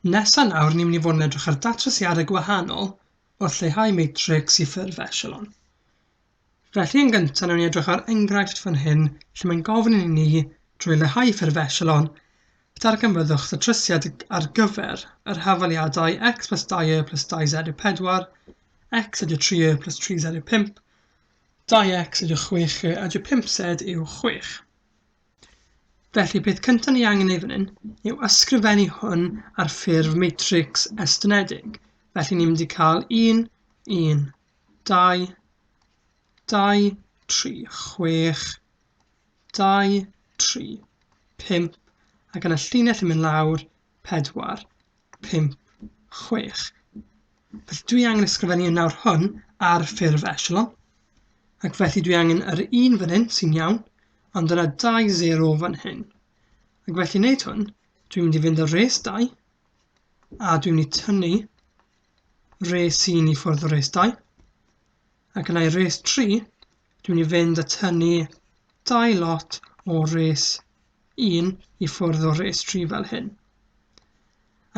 Nesa nawr ni'n mynd i fod yn edrych ar datrysiadau gwahanol wrth lleihau matrics I ffurf echelon. Felly yn gyntaf nawn ni edrych ar enghraifft fan hyn lle mae'n gofyn I ni drwy leihau ffurf echelon darganfyddwch datrysiad ar gyfer yr hafaliadau x plus 2y plus 2z yw 4, x ydyw 3y plus 3z yw 5, 2x ydyw 6y ydyw 5z yw 6. Felly, beth cyntaf ni angen ei fan hyn yw ysgrifennu hwn ar ffurf matrics estynedig. Felly, ni'n mynd I cael 1, 1, 2, 2, 3, 6, 2, 3, 5, ac yn y llinell yn mynd lawr 4, 5, 6. Felly, dwi angen ysgrifennu nawr hwn ar ffurf echelon. Ac felly dwi angen yr 1 fan hyn sy'n iawn, ond yna 2, 0 fan hyn. Ac felly wneud hwn, dwi'n mynd I fynd ar res 2, a dwi'n mynd I tynnu res 1 I ffwrdd o res 2. Ac yna I res 3, dwi'n mynd I fynd a tynnu 2 lot o res 1 I ffwrdd o res 3 fel hyn.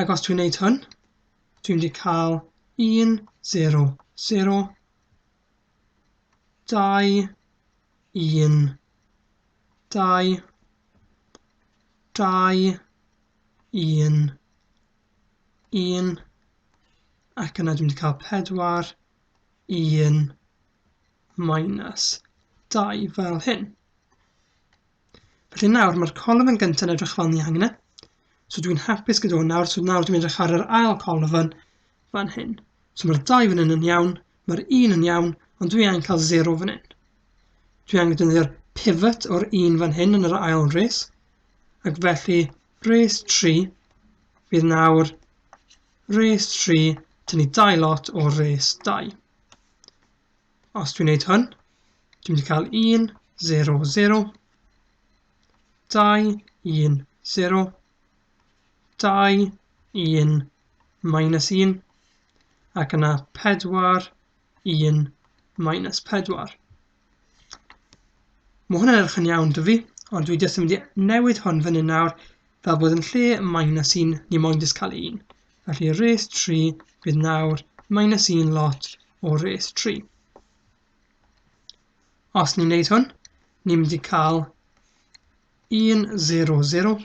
Ac os dwi'n wneud hwn, dwi'n mynd I cael 1, 0, 0, 2, 1, 2, 2, 1, 1, ac yna dwi'n mynd I cael 4, 1, minus 2 fel hyn. Felly nawr mae'r colofn gyntaf yn edrych fel ni angen e. So dwi'n hapus gyda hwn nawr, so nawr dwi'n edrych ar yr ail colofn fan hyn. So mae'r 2 fan hyn yn iawn, mae'r 1 yn iawn, ond dwi angen cael 0 fan hyn. Dwi angen defnyddio'r pivot o'r 1 fan hyn yn yr ail res. Ac felly, res 3 fydd nawr res 3 tynnu 2 lot o res 2. Os dwi'n wneud hwn, dwi'n mynd I cael 1, 0, 0, 2, 1, 0, 2, 1, minus 1, ac yna 4, 1, minus 4. Mae hwnna'n edrych yn iawn dy fi, ond dwi jyst yn mynd I newid hwn fan hyn nawr fel bod yn lle minus 1, ni moyn jyst cael 1. Felly res 3 bydd nawr minus 1 lot o res 3. Os ni'n neud hwn, ni'n mynd I cael 1, 0, 0,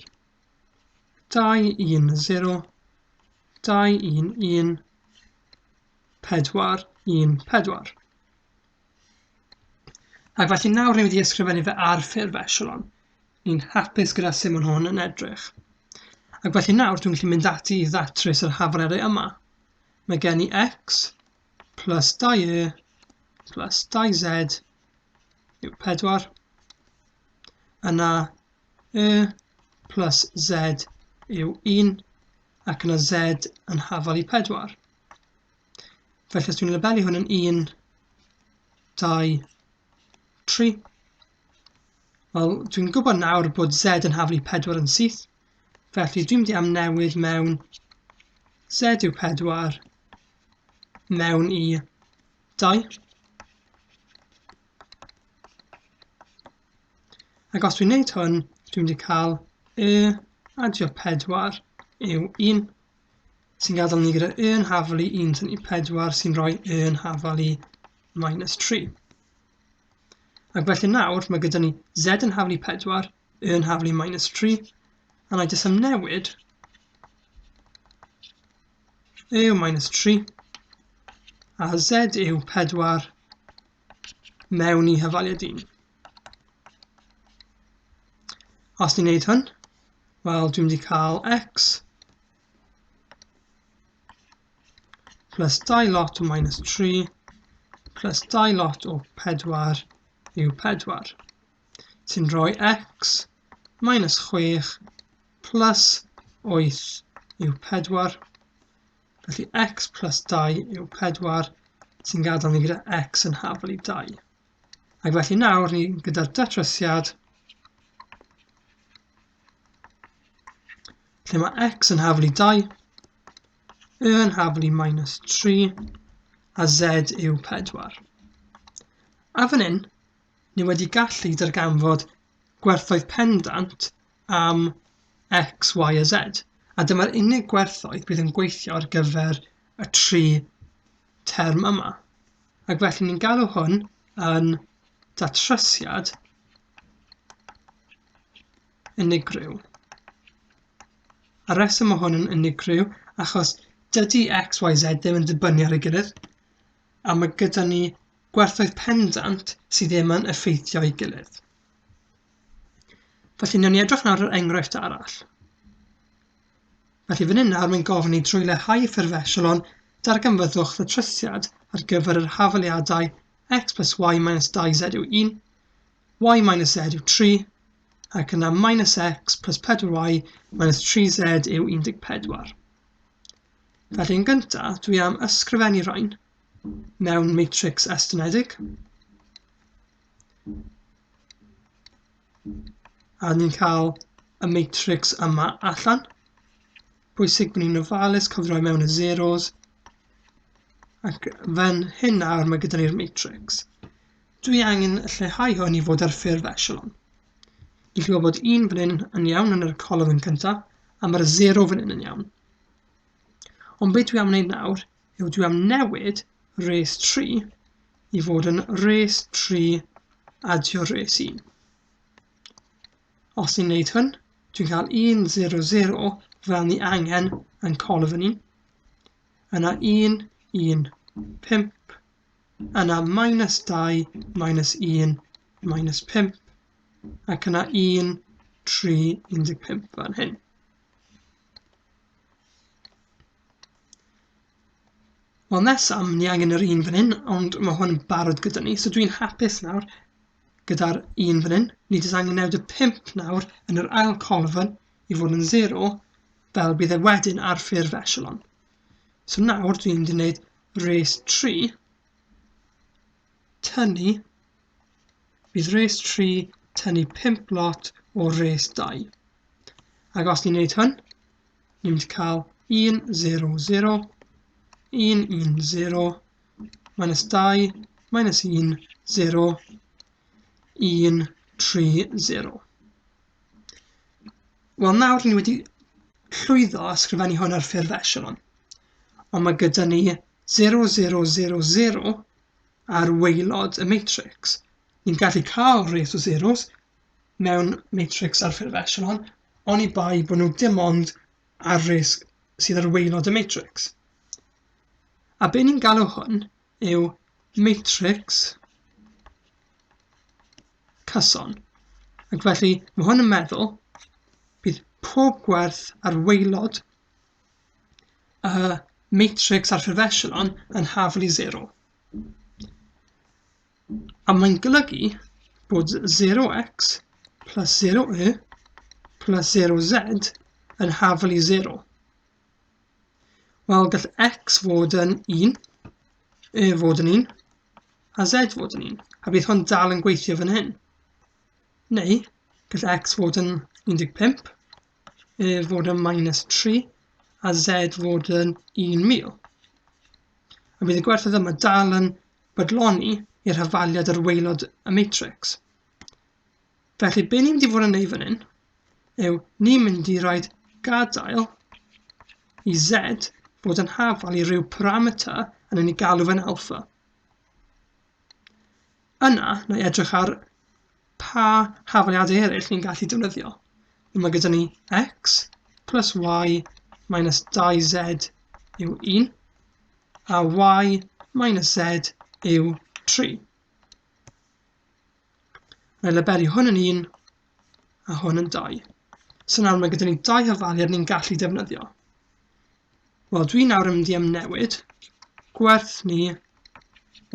2, 1, 0, 2, 1, 1, 4, 1, 4. Ac felly nawr ni'n mynd I ysgrifennu fe ar ffurf echelon. Ni'n hapus gyda sut mae hwn yn edrych. Ac felly nawr dwi'n gallu mynd ati I ddatrys yr hafaliadau yma. Mae gen I x plus 2y plus 2z yw 4. Yna y plus z yw 1 ac yna z yn hafal I 4. Felly os dwi'n labelu hwn yn 1, 2, 3. Wel, dwi'n gwybod nawr bod z yn hafal I 4 yn syth. Felly dwi'n mynd I amnewid mewn z yw 4 mewn I 2. Ac os dwi'n wneud hwn, dwi'n mynd I cael y adio 4 yw 1, sy'n gadael ni gyda y yn hafal I 1 tynnu 4 sy'n rhoi y yn hafal I minus 3. Ac felly nawr mae gyda ni z yn hafal I 4, y yn hafal I minus 3, a na I jyst amnewid y yw minus 3, a z yw 4 mewn I hafaliad 1. Os ni'n neud hwn, wel dwi'n mynd I cael x plus 2 lot o minus 3 plus 2 lot o 4 yw 4, sy'n rhoi x minus 6 plus 8 yw 4. Felly x plus 2 yw 4 sy'n gadael ni gyda x yn hafal I 2. Ac felly nawr ni gyda'r datrysiad lle mae x yn hafal I 2, y yn hafal I minus 3, a z yw 4. A fan hyn, ni wedi gallu darganfod gwerthoedd pendant am x, y a z. A dyma'r unig gwerthoedd bydd yn gweithio ar gyfer y 3 term yma. Ac felly ni'n galw hwn yn datrysiad unigryw. A reswm o hwn yn unigryw achos dydy x, y, z ddim yn dibynnu ar ei gilydd, a mae gyda ni gwerthoedd pendant sydd ddim yn effeithio ei gilydd. Felly wnawn ni edrych nawr ar enghraifft arall. Felly fan hyn nawr mae'n gofyn ni drwy lleihau ffurf echelon darganfyddwch datrysiad ar gyfer yr hafaliadau x plus y minus 2z yw 1, y minus z yw 3, ac yna minus x plus 4y minus 3z yw 14. Felly yn gyntaf, dwi am ysgrifennu rhain mewn matrics estynedig. A ni'n cael y matrics yma allan. Bwysig bod ni'n ofalus cofio roi mewn y zeros. Ac fan hyn nawr mae gyda ni'r matrix. Dwi angen lleihau hwn i fod ar ffurf echelon. I chi bod 1 fan hyn yn iawn yn yr colofn yn cyntaf, a mae'r 0 fan hyn yn iawn. Ond beth dwi am wneud nawr yw dwi am newid res 3 i fod yn res 3 adio res 1. Os ni'n gwneud hwn, dwi'n cael 1, 0, 0 fel ni angen yn colofn 1. Yna 1, 1, 5. Yna minus 2, minus 1, minus 5. Ac yna 1, 3, 15 fan hyn. Wel nesaf, ni angen yr 1 fan hyn, ond mae hwn yn barod gyda ni, so dwi'n hapus nawr gyda'r 1 fan hyn. Ni jyst angen newid y 5 nawr yn yr ail colofn i fod yn 0, fel bydd e wedyn ar ffurf echelon. So nawr dwi'n mynd i wneud res 3 tynnu, bydd res 3 tynnu 5 lot o res 2. Ac os ni'n gwneud hwn, ni'n mynd i cael 1, 0, 0, 1, 1, 0, minus 2, minus 1, 0, 1, 3, 0. Wel nawr ni wedi llwyddo a ysgrifennu hwn ar ffurf echelon. Ond mae gyda ni 0, 0, 0, 0 ar waelod y matrix. Ni'n gallu cael res o zeros mewn matrix ar ffurf echelon, ond i bai bod nhw dim ond ar res sydd ar waelod y matrix. A be ni'n galw hwn yw matrix cyson. Ac felly mae hwn yn meddwl bydd pob gwerth ar waelod y matrix ar ffurf echelon yn hafali 0. A mae'n golygu bod 0x plus 0y plus 0z yn hafali 0. Wel, gall x fod yn 1, y fod yn 1, a z fod yn 1. A bydd hwn dal yn gweithio fan hyn. Neu, gall x fod yn 15, y fod yn minus 3, a z fod yn 1000. A bydd y gwerthoedd yma dal yn bydloni i'r hafaliad ar waelod y matrix. Felly, be ni'n mynd i fod yn neud fan hyn yw ni'n mynd i roed gadael i z fod yn hafal i ryw parameter yn ei galw fe'n alpha. Yna, na i edrych ar pa hafaliadau eraill ni'n gallu defnyddio. Mae gyda ni x plus y minus 2z yw 1, a y minus z yw 3. Nâi labelu hwn yn 1 a hwn yn 2. So nawr mae gyda ni 2 hafaliad ni'n gallu defnyddio. Wel, dwi nawr yn mynd i amnewid gwerth ni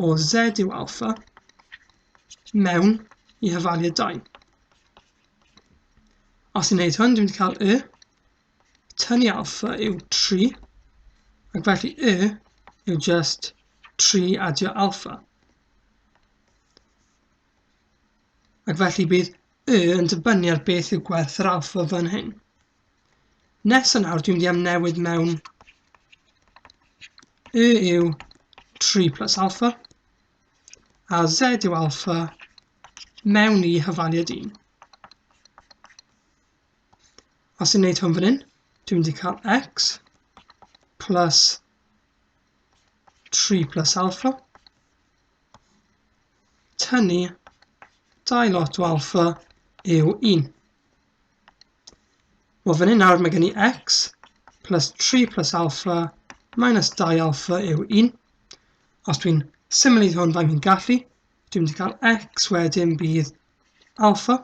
o z yw alpha mewn i hafaliad 2. Os i'n gwneud hwn, dwi'n mynd i cael y, tynnu alpha yw 3, ac felly y yw just 3 adio alpha. Ac felly bydd y yn dibynnu ar beth yw gwerth yr alpha fan hyn. Nesaf nawr, dwi'n mynd i amnewid mewn y yw 3 plus alpha, a z yw alpha mewn i hafaliad 1. Os i'n gwneud hwn fan hyn, dwi'n mynd i cael x plus 3 plus alpha tynnu 2 lot o alpha yw 1. Wel, fan hyn nawr mae gen i x plus 3 plus alpha minus 2 alpha yw 1. Os dwi'n symud hwn faint fi'n gallu, dwi'n mynd i cael x wedyn bydd alpha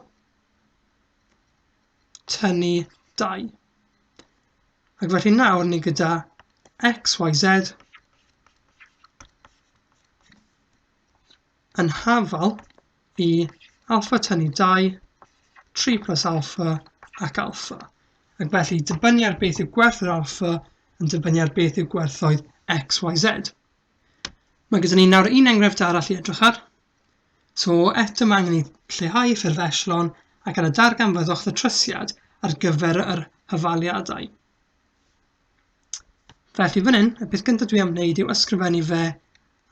tynnu 2. Ac felly nawr ni gyda x, y, z yn hafal i alpha tynnu 2, 3 plus alpha ac alpha. Ac felly dibynnu ar beth yw gwerth yr alpha yn dibynnu ar beth yw gwerthoedd x, y, z. Mae gyda ni nawr un enghraifft arall i edrych ar. So eto mae angen i lleihau ffurf echelon ac yna darganfyddoch ddatrysiad ar gyfer yr hafaliadau. Felly fan hyn, y peth gyntaf dwi am wneud yw ysgrifennu fe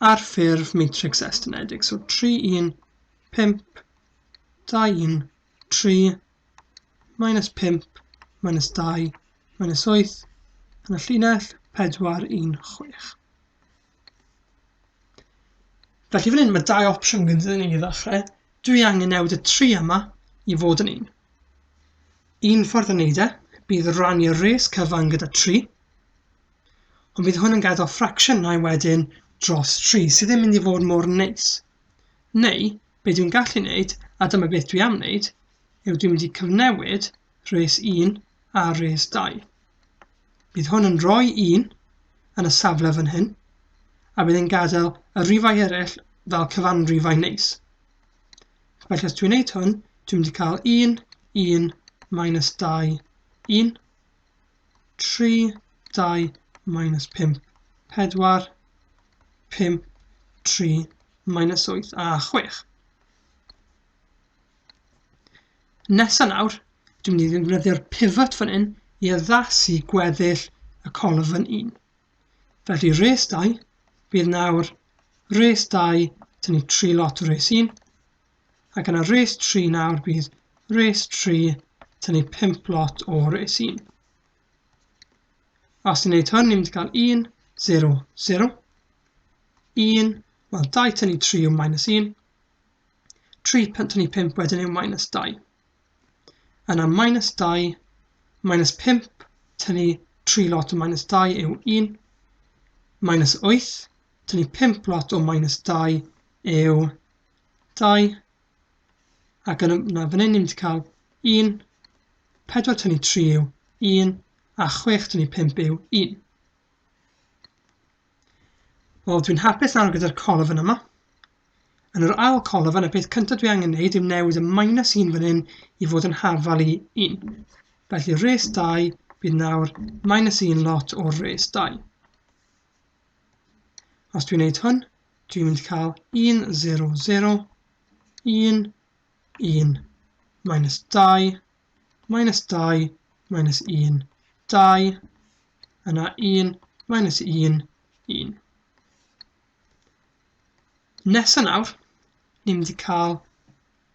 ar ffurf matrics estynedig. So 3, 1, 5, 2, 1, 3, minus 5, minus 2, minus 8, yn y llinell 4, 1, 6. Felly fan hyn mae 2 opsiwn gyda ni i ddechrau. Dwi angen newid y 3 yma i fod yn 1. Un ffordd o wneud bydd rannu'r res cyfan gyda 3, ond bydd hwn yn gadael fracsiynau wedyn dros 3 sydd ddim mynd i fod mor neis. Neu, be dwi'n gallu wneud, a dyma beth dwi am wneud, yw dwi'n mynd i cyfnewid res 1 a res 2. Bydd hwn yn rhoi 1 yn y safle fan hyn, a bydd yn gadael y rifau eraill fel cyfanrifau neis. Felly os dwi'n wneud hwn, dwi'n mynd i cael 1, 1, minus 2, 1, 3, 2, minus 5, 4, 5, 3, minus 8 a 6. Nesa nawr, dwi'n mynd i ddefnyddio'r pivot fan hyn i addasu gweddill y colofn 1. Felly res 2 bydd nawr res 2 tynnu 3 lot o res 1, ac yna res 3 nawr bydd res 3 tynnu 5 lot o res 1. Os ni'n gwneud hwn, ni'n mynd i cael 1, 0, 0, 1, wel 2 tynnu 3 yw minus 1, 3 tynnu 5 wedyn yw minus 2. Yna minus 2, minus 5 tynnu 3 lot o minus 2 yw 1, minus 8 tynnu 5 lot o minus 2 yw 2, ac yna fan hyn ni'n mynd i cael 1, 4 tynnu 3 yw 1, a 6 tynnu 5 yw 1. Wel, dwi'n hapus nawr gyda'r colofn yma. Yn yr ail colofn, y peth cyntaf dwi angen wneud yw newid y minus 1 fan hyn i fod yn hafal i 1. Felly res 2 bydd nawr minus 1 lot o'r res 2. Os dwi'n wneud hwn, dwi'n mynd i cael 1, 0, 0, 1, 1, minus 2, minus 2, minus 1, 2, yna 1, minus 1, 1. Nesa nawr, ni'n mynd i cael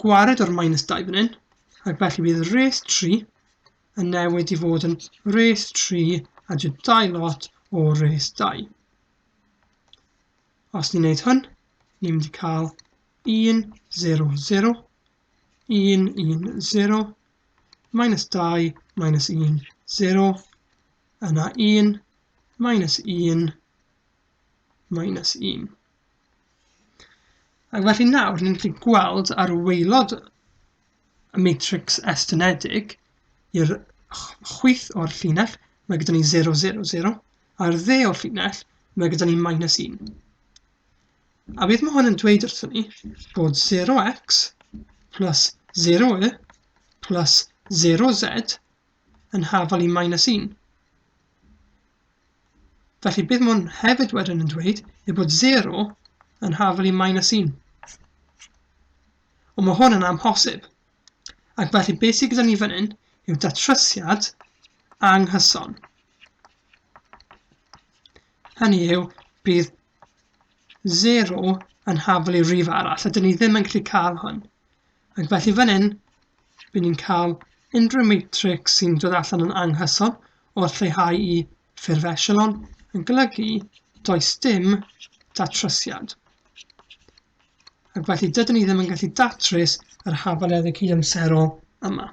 gwared o'r minus 2 fan hyn, ac felly bydd res 3 yn newid i fod yn res 3 a 2 lot o res 2. Os ni'n gwneud hwn, ni'n mynd i cael 1, 0, 0, 1, 1, 0, minus 2, minus 1, 0, yna 1, minus 1, minus 1. Ac felly nawr, ni'n gallu gweld ar waelod y matrics estynedig i'r chwith o'r llinell, mae gyda ni 0, 0, 0, a'r dde o'r llinell, mae gyda ni minus 1. A beth mae hwn yn dweud wrthyn ni bod 0x plus 0y plus 0z yn hafal i minus 1. Felly beth mae hwn hefyd wedyn yn dweud yw bod 0 yn hafal i minus 1. Ond mae hwn yn amhosib. Ac felly beth sydd gyda ni fan hyn yw datrysiad anghyson. Hynny yw, bydd 0 yn hafal i rif arall, a dyn ni ddim yn gallu cael hwn. Ac felly fan hyn, bydd ni'n cael unrhyw matrix sy'n dod allan yn anghyson, wrth lleihau I ffurf echelon yn golygu does dim datrysiad. Ac felly dydyn ni ddim yn gallu datrys yr hafaliadau cydamserol yma.